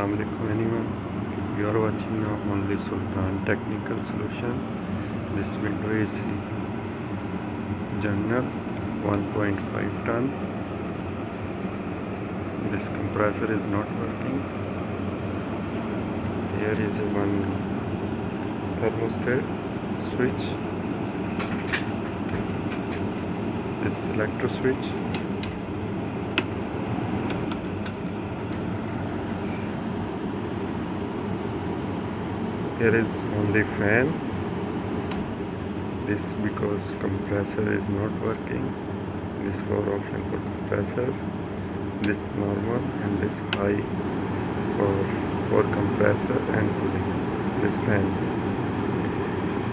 Assalamu alaikum anyone. You are watching now only Sultan Technical Solution. This window AC General 1.5 ton. This compressor is not working. Here is one thermostat switch. This selector switch. Here is only fan. This because compressor is not working. This for option for compressor. This normal and this high for compressor and cooling. This fan.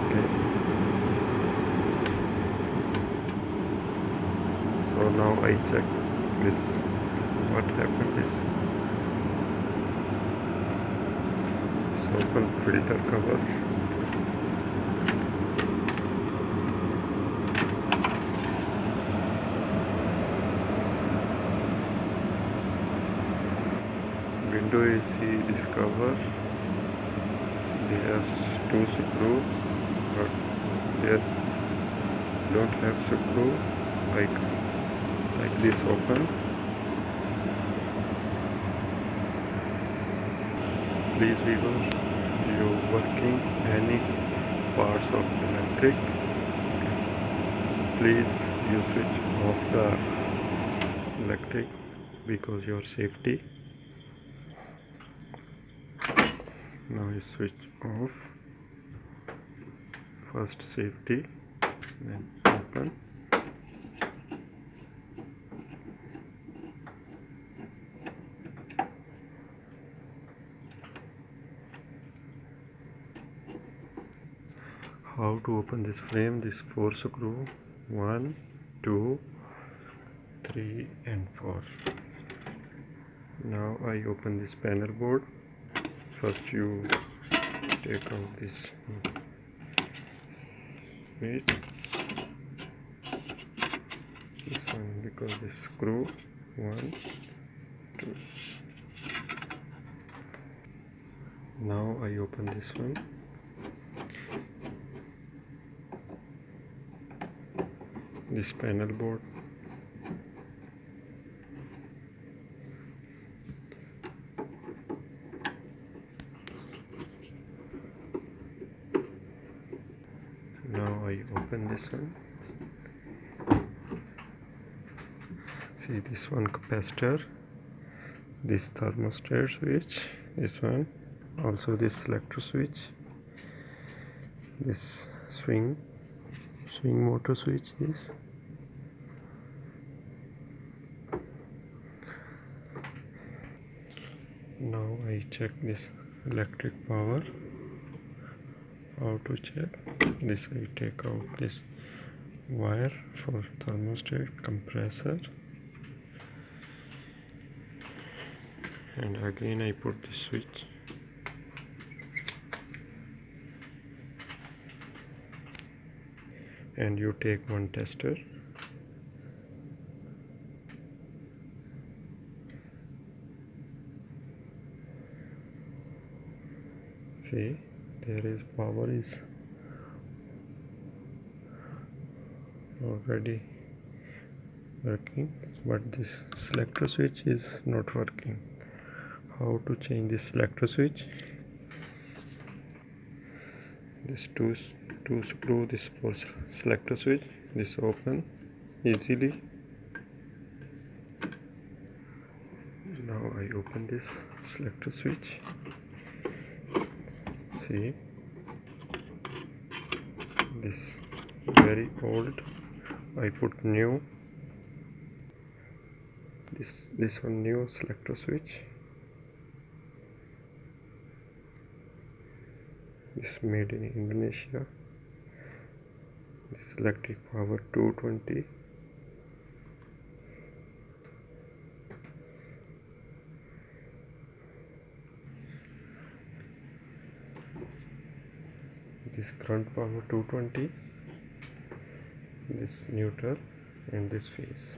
Okay. So now I check this. What happened is open filter cover. Window AC this cover. There are two screws, but they don't have screw like this open. Please viewers, you working any parts of electric, please you switch off the electric because your safety. Now you switch off. First safety, then open. How to open this frame? This 4 screw, 1, 2, 3 and 4. Now I open this panel board. First you take out this switch. This one because this screw, 1, 2. Now I open this one. This panel board. Now I open this one. See this one capacitor, this thermostat switch, this one, also this selector switch, this swing motor switch is. Now I check this electric power. How to check this? I take out this wire for thermostat compressor, and again I put the switch. And you take one tester. See, there is power is already working, but this selector switch is not working. How to change this selector switch? This two screw, this for selector switch, this open easily. Now I open this selector switch. See, this very old, I put new. This one new selector switch. This made in Indonesia. This electric power 220. This current power 220. This neutral and this phase.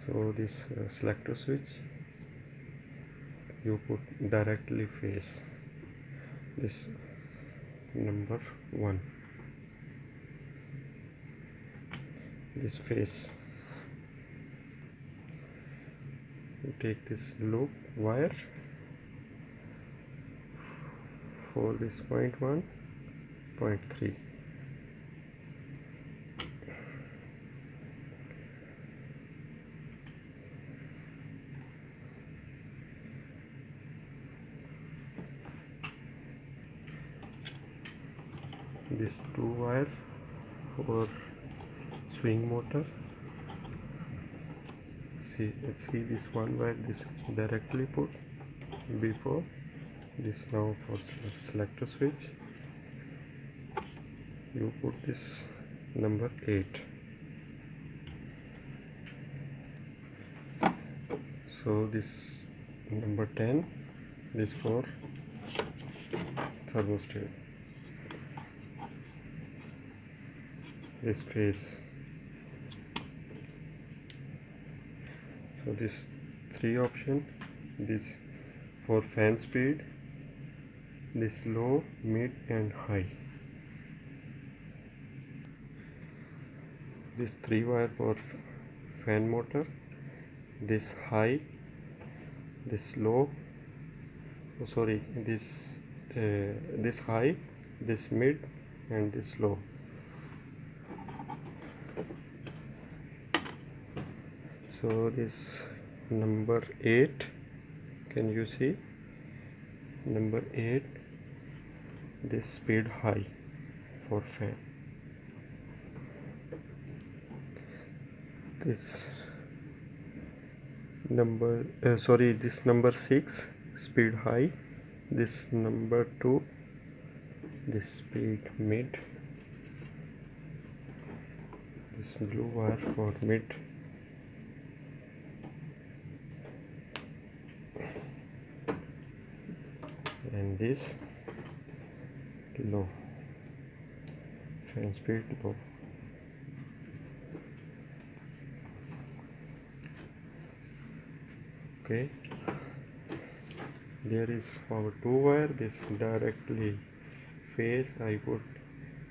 So this selector switch you put directly face this number 1, this face. You take this loop wire for this point 1, point 3. This 2 wire for swing motor. See this 1 wire, this directly put before this. Now for selector switch you put this number 8. So this number 10, this for thermostat, this face. So this 3 option, this for fan speed, this low, mid and high. This 3 wire for fan motor, this high, this low, this high, this mid and this low. So this number 8, can you see number 8, this speed high for fan. This number this number 6, speed high. This number 2, this speed mid. This blue wire for mid. And this low, fan speed low. Okay, there is our 2 wire, this directly face. I put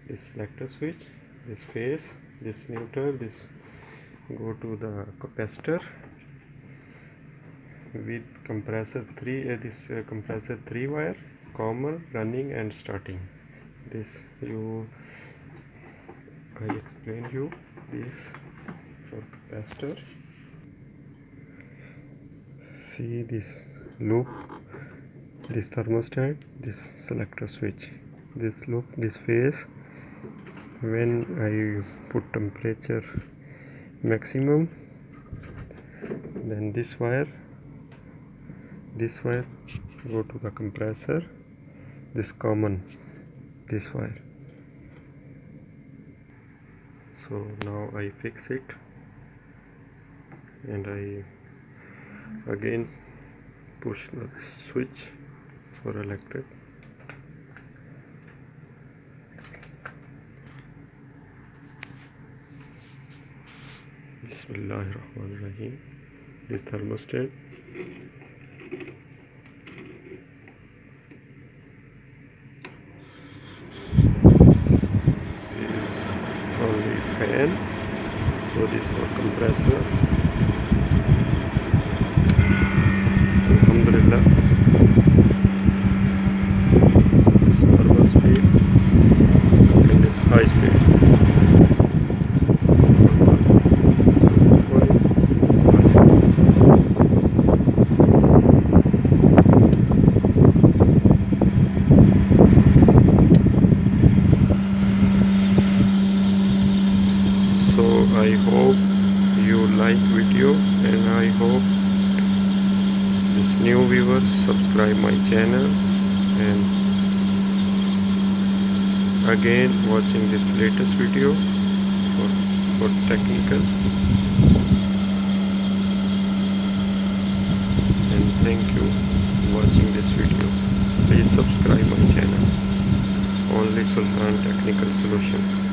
this selector switch, this face, this neutral, this go to the capacitor with compressor 3, compressor 3 wire, common, running and starting. This I explained you this for capacitor. See this loop, this thermostat, this selector switch, this loop, this phase. When I put temperature maximum, then this wire go to the compressor, this common, this wire. So now I fix it and I again push the switch for electric. Bismillahirrahmanirrahim. This thermostat. Only fan, so this for compressor. Alhamdulillah, this normal speed and this high speed. I hope you like video, and I hope this new viewers subscribe my channel and again watching this latest video for technical. And thank you watching this video. Please subscribe my channel. Only Sultan Technical Solution.